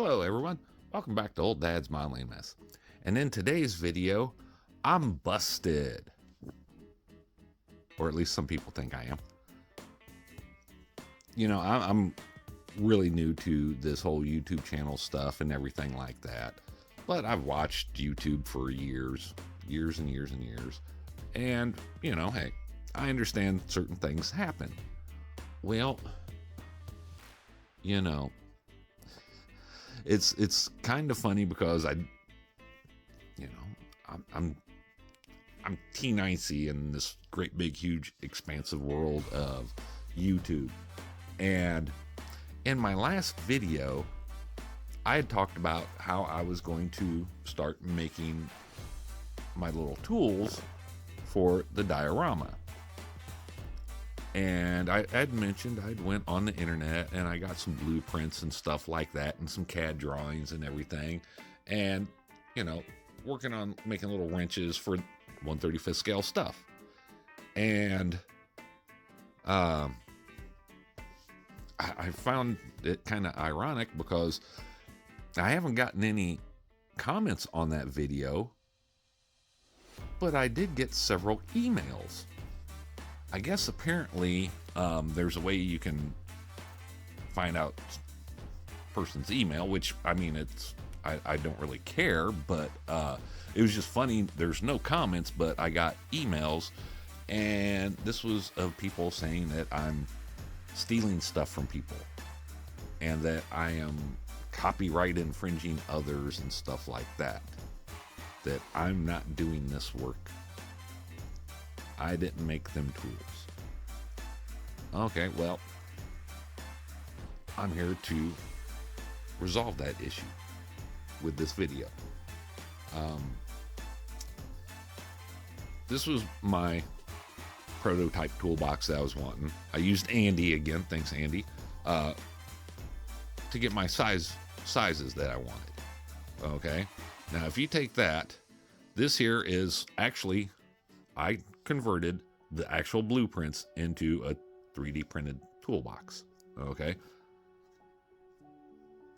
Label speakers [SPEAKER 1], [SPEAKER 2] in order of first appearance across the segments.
[SPEAKER 1] Hello everyone, welcome back to Old Dad's Modeling Mess. And in today's video, I'm busted. Or at least some people think I am. You know, I'm really new to this whole YouTube channel stuff and everything like that. But I've watched YouTube for years and years and years. And, you know, hey, I understand certain things happen. Well, you know, it's kind of funny because I'm teeny in this great big huge expansive world of YouTube. And in my last video, I had talked about how I was going to start making my little tools for the diorama. And I had mentioned I'd went on the internet and I got some blueprints and stuff like that and some CAD drawings and everything. And, you know, working on making little wrenches for 1/35th scale stuff. And I found it kind of ironic because I haven't gotten any comments on that video, but I did get several emails. I guess apparently there's a way you can find out person's email, which I mean, I don't really care, but it was just funny. There's no comments, but I got emails, and this was of people saying that I'm stealing stuff from people and that I am copyright infringing others and stuff like that, that I'm not doing this work. I didn't make them tools. Okay, well, I'm here to resolve that issue with this video. This was my prototype toolbox that I was wanting. I used Andy again, thanks Andy, to get my sizes that I wanted. Okay, now if you take that, this here is actually, I converted the actual blueprints into a 3D printed toolbox. Okay,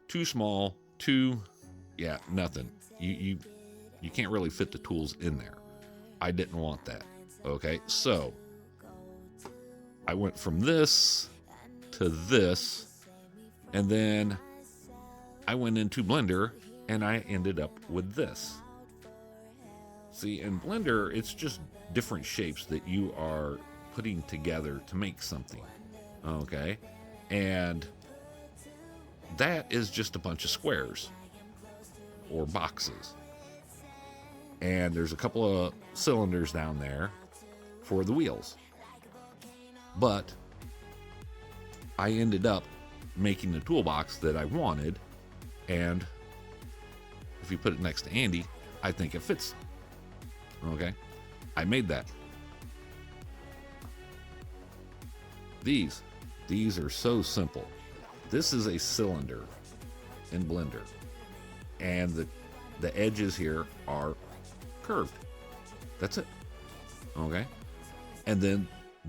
[SPEAKER 1] too small, nothing. You can't really fit the tools in there. I didn't want that. Okay, so I went from this to this, and then I went into Blender and I ended up with this. See, in Blender, it's just different shapes that you are putting together to make something. Okay, and that is just a bunch of squares or boxes. And there's a couple of cylinders down there for the wheels. But I ended up making the toolbox that I wanted, and if you put it next to Andy, I think it fits. Okay, I made that. These are so simple. This is a cylinder in Blender, and the edges here are curved. That's it. Okay, and then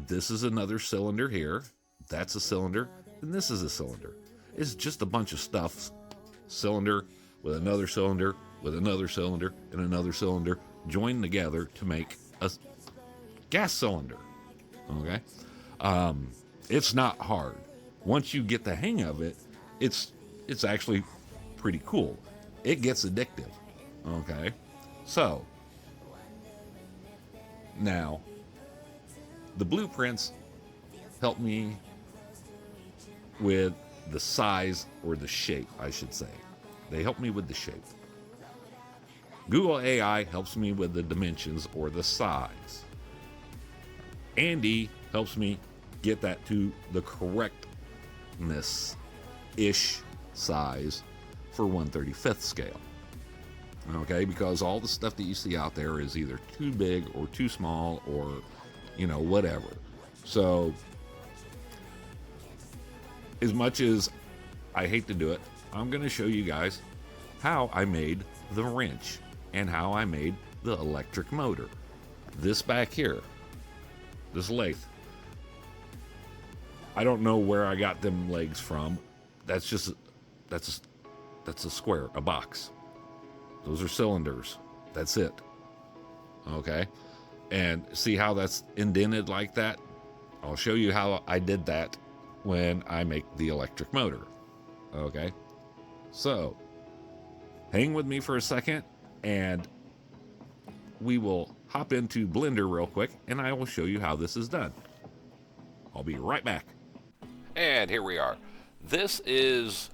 [SPEAKER 1] this is another cylinder here. That's a cylinder, and this is a cylinder. It's just a bunch of stuff. Cylinder with another cylinder with another cylinder and another cylinder joined together to make a gas cylinder. Okay, it's not hard. Once you get the hang of it, it's actually pretty cool. It gets addictive. Okay, so now the blueprints help me with the size, or the shape, I should say. They help me with the shape. Google AI helps me with the dimensions or the size. Andy helps me get that to the correctness-ish size for 1/35th scale. Okay, because all the stuff that you see out there is either too big or too small, or, you know, whatever. So, as much as I hate to do it, I'm going to show you guys how I made the wrench and how I made the electric motor. This back here, this lathe, I don't know where I got them legs from. That's That's a square, a box. Those are cylinders. That's it. Okay. And see how that's indented like that? I'll show you how I did that when I make the electric motor. Okay. So hang with me for a second and we will hop into Blender real quick and I will show you how this is done. I'll be right back. And here we are. This is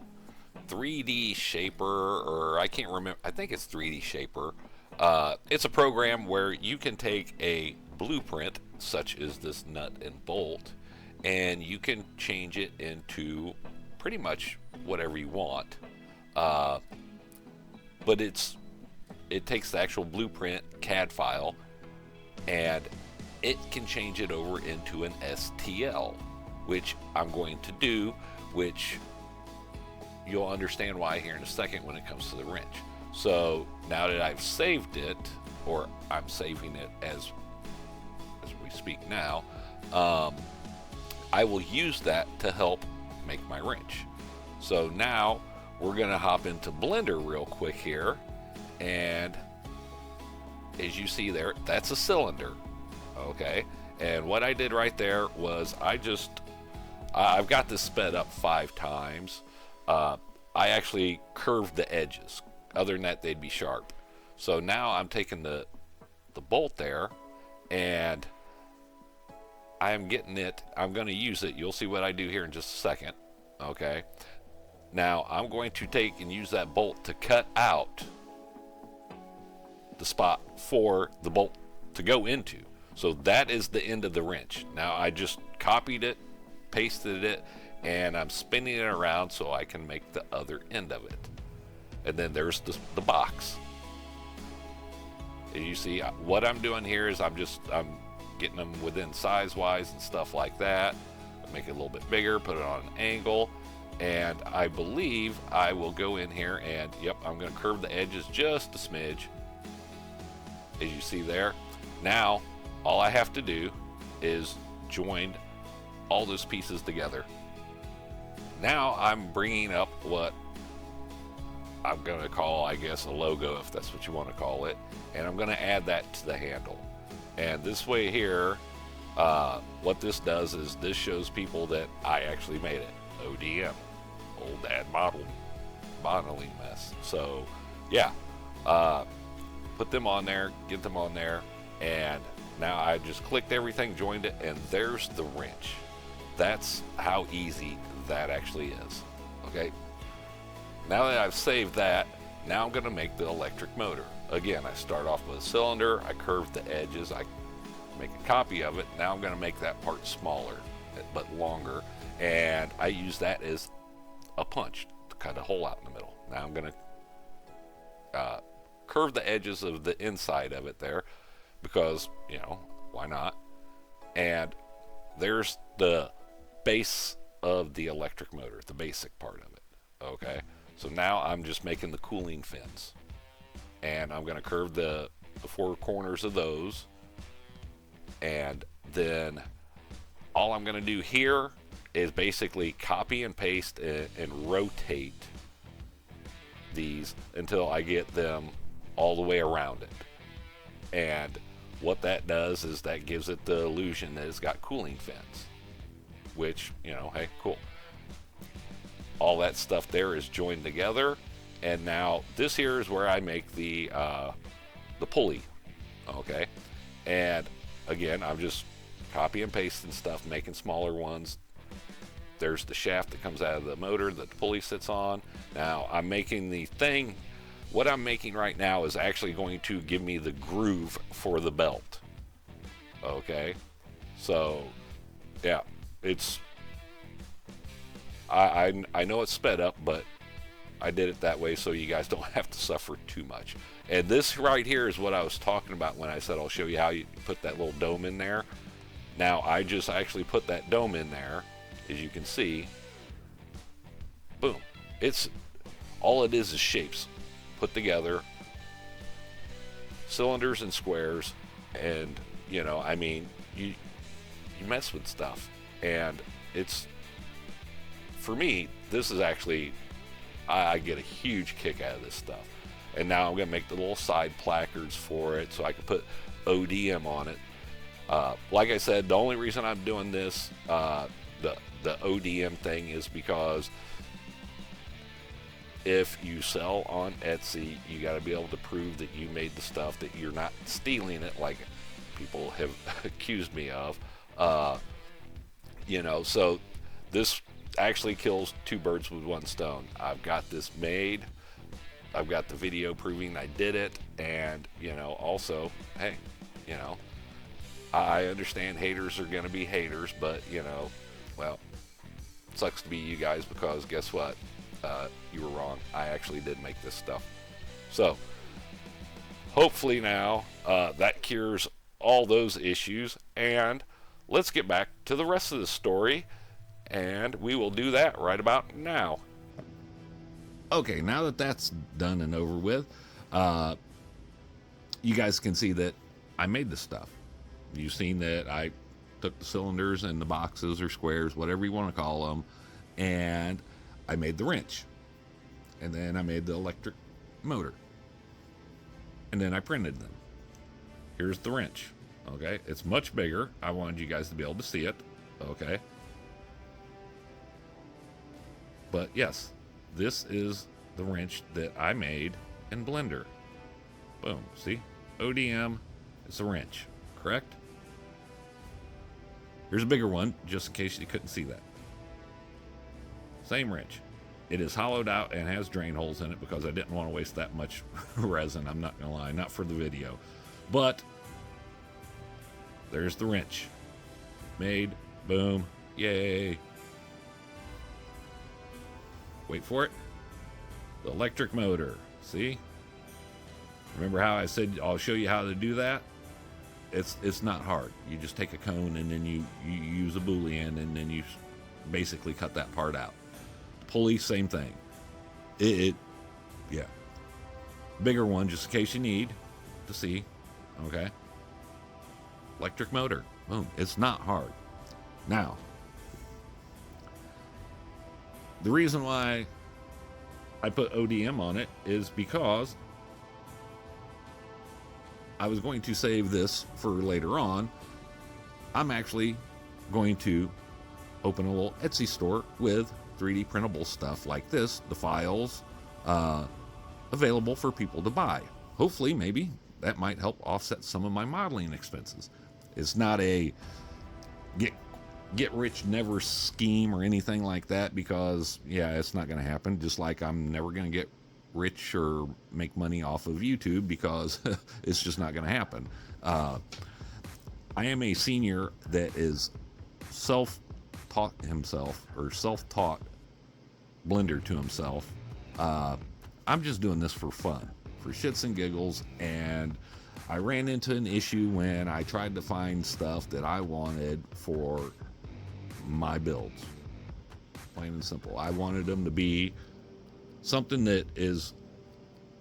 [SPEAKER 1] 3D Shaper, or I can't remember. I think it's 3D Shaper. It's a program where you can take a blueprint, such as this nut and bolt, and you can change it into pretty much whatever you want. But it takes the actual blueprint CAD file, and it can change it over into an STL, which I'm going to do, which you'll understand why here in a second when it comes to the wrench. So now that I've saved it, or I'm saving it as we speak now, I will use that to help make my wrench. So now we're going to hop into Blender real quick here, and as you see there, that's a cylinder. Okay, and what I did right there was I've got this sped up 5 times. I actually curved the edges. Other than that, they'd be sharp. So now I'm taking the bolt there, and I'm getting it. I'm going to use it. You'll see what I do here in just a second. Okay. Now I'm going to take and use that bolt to cut out the spot for the bolt to go into. So that is the end of the wrench. Now I just copied it, pasted it, and I'm spinning it around so I can make the other end of it. And then there's the box. And you see what I'm doing here is I'm getting them within size-wise and stuff like that. Make it a little bit bigger, put it on an angle, and I believe I will go in here and, yep, I'm going to curve the edges just a smidge, as you see there. Now, all I have to do is join all those pieces together. Now I'm bringing up what I'm going to call, I guess, a logo, if that's what you want to call it, and I'm going to add that to the handle. And this way here, what this does is this shows people that I actually made it. ODM, old dad modeling mess. So yeah, put them on there, get them on there, and now I just clicked everything, joined it, and there's the wrench. That's how easy that actually is. Okay, now that I've saved that, now I'm going to make the electric motor. Again, I start off with a cylinder, I curve the edges, I make a copy of it. Now I'm going to make that part smaller but longer, and I use that as a punch to cut a hole out in the middle. Now I'm going to curve the edges of the inside of it there, because, you know, why not? And there's the base of the electric motor, the basic part of it. Okay, so now I'm just making the cooling fins, and I'm going to curve the 4 corners of those, and then all I'm going to do here is basically copy and paste and rotate these until I get them all the way around it. And what that does is that gives it the illusion that it's got cooling fins, which, you know, hey, cool. All that stuff there is joined together, and now this here is where I make the pulley. Okay, and again, I'm just copy and pasting stuff, making smaller ones. There's the shaft that comes out of the motor that the pulley sits on. Now I'm making the thing. What I'm making right now is actually going to give me the groove for the belt. Okay, so yeah, it's I know it's sped up, but I did it that way so you guys don't have to suffer too much. And this right here is what I was talking about when I said I'll show you how you put that little dome in there. Now I just actually put that dome in there, as you can see. Boom. It's all it is shapes put together, cylinders and squares, and, you know, I mean, you mess with stuff, and it's, for me, this is actually I get a huge kick out of this stuff. And now I'm going to make the little side placards for it so I can put ODM on it. Like I said, the only reason I'm doing this, the ODM thing, is because if you sell on Etsy, you got to be able to prove that you made the stuff, that you're not stealing it like people have accused me of. So this actually kills two birds with one stone. I've got this made. I've got the video proving I did it. And, also, hey, I understand haters are going to be haters, but, well, it sucks to be you guys, because guess what? You were wrong. I actually did make this stuff. So, hopefully now that cures all those issues, and let's get back to the rest of the story, and we will do that right about now. Okay, now that that's done and over with, you guys can see that I made this stuff. You've seen that I took the cylinders and the boxes or squares, whatever you want to call them, and I made the wrench. And then I made the electric motor. And then I printed them. Here's the wrench. Okay, it's much bigger. I wanted you guys to be able to see it. Okay. But yes, this is the wrench that I made in Blender. Boom. See? ODM is a wrench, correct? Here's a bigger one, just in case you couldn't see that. Same wrench. It is hollowed out and has drain holes in it because I didn't want to waste that much resin. I'm not going to lie, not for the video. But there's the wrench. Made. Boom. Yay. Wait for it. The electric motor. See? Remember how I said I'll show you how to do that? It's not hard. You just take a cone and then you use a boolean and then you basically cut that part out. Pulley, same thing. Yeah. Bigger one, just in case you need to see. Okay. Electric motor. Boom. It's not hard. Now, the reason why I put ODM on it is because I was going to save this for later on. I'm actually going to open a little Etsy store with 3D printable stuff like this, the files, available for people to buy. Hopefully, maybe that might help offset some of my modeling expenses. It's not a get rich never scheme or anything like that, because yeah, it's not going to happen. Just like I'm never going to get rich or make money off of YouTube, because it's just not going to happen. I am a senior that is self-taught himself, or self-taught Blender to himself. I'm just doing this for fun, for shits and giggles, and I ran into an issue when I tried to find stuff that I wanted for my builds. Plain and simple. I wanted them to be something that is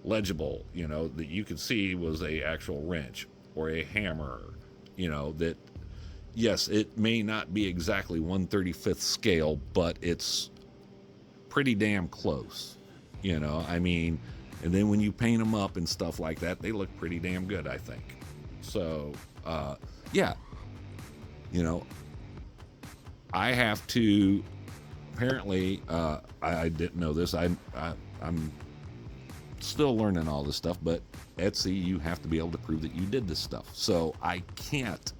[SPEAKER 1] legible, that you could see was a actual wrench or a hammer, that, yes, it may not be exactly 1/35th scale, but it's pretty damn close, and then when you paint them up and stuff like that, they look pretty damn good, I think. So, yeah, I have to, apparently, I didn't know this. I'm still learning all this stuff, but Etsy, you have to be able to prove that you did this stuff. So I can't,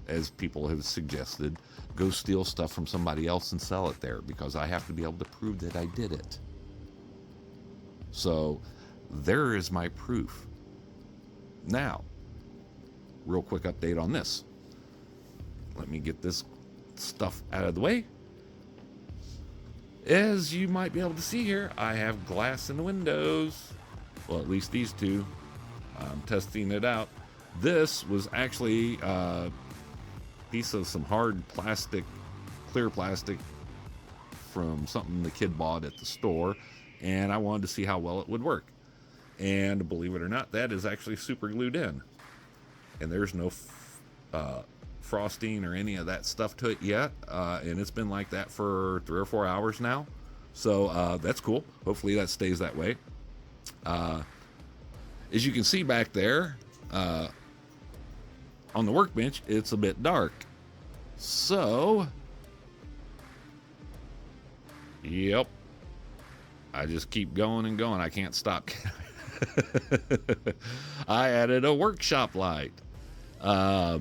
[SPEAKER 1] as people have suggested, go steal stuff from somebody else and sell it there, because I have to be able to prove that I did it. So there is my proof. Now, real quick update on this. Let me get this stuff out of the way. As you might be able to see here, I have glass in the windows. Well, at least these two. I'm testing it out. This was actually a piece of some hard plastic, clear plastic, from something the kid bought at the store, and I wanted to see how well it would work. And believe it or not, that is actually super glued in. And there's no frosting or any of that stuff to it yet, and it's been like that for 3 or 4 hours now. So that's cool. Hopefully that stays that way. As you can see back there on the workbench, it's a bit dark. So, yep, I just keep going and going. I can't stop. I added a workshop light. Now,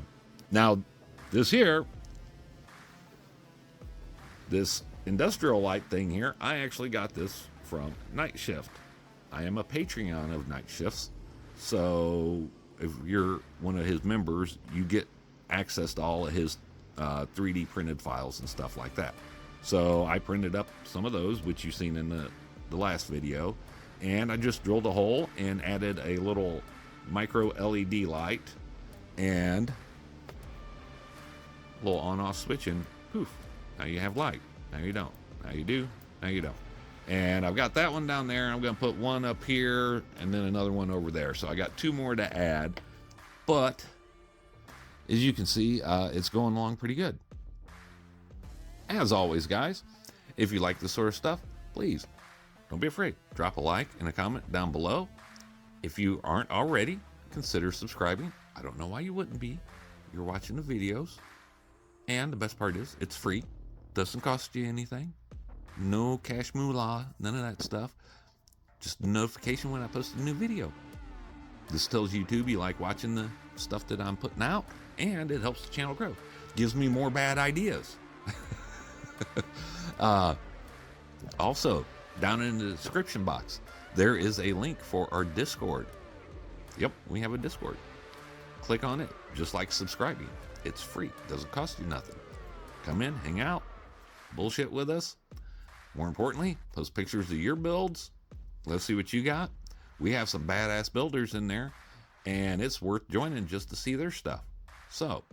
[SPEAKER 1] this industrial light thing here, I actually got this from Night Shift. I am a Patreon of Night Shifts, so if you're one of his members, you get access to all of his 3D printed files and stuff like that. So I printed up some of those, which you've seen in the last video, and I just drilled a hole and added a little micro LED light and a little on-off switch, and poof, now you have light. Now you don't. Now you do. Now you don't. And I've got that one down there. I'm going to put one up here and then another one over there. So I got 2 more to add. But as you can see, it's going along pretty good. As always, guys, if you like this sort of stuff, please don't be afraid. Drop a like and a comment down below. If you aren't already, consider subscribing. I don't know why you wouldn't be. You're watching the videos. And the best part is, it's free. Doesn't cost you anything. No cash moolah, none of that stuff. Just a notification when I post a new video. This tells YouTube you like watching the stuff that I'm putting out, and it helps the channel grow. Gives me more bad ideas. Also, down in the description box, there is a link for our Discord. Yep, we have a Discord. Click on it, just like subscribing. It's free, doesn't cost you nothing. Come in, hang out, bullshit with us. More importantly, post pictures of your builds. Let's see what you got. We have some badass builders in there, and it's worth joining just to see their stuff. So,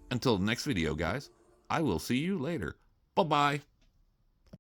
[SPEAKER 1] until the next video, guys, I will see you later. Bye-bye.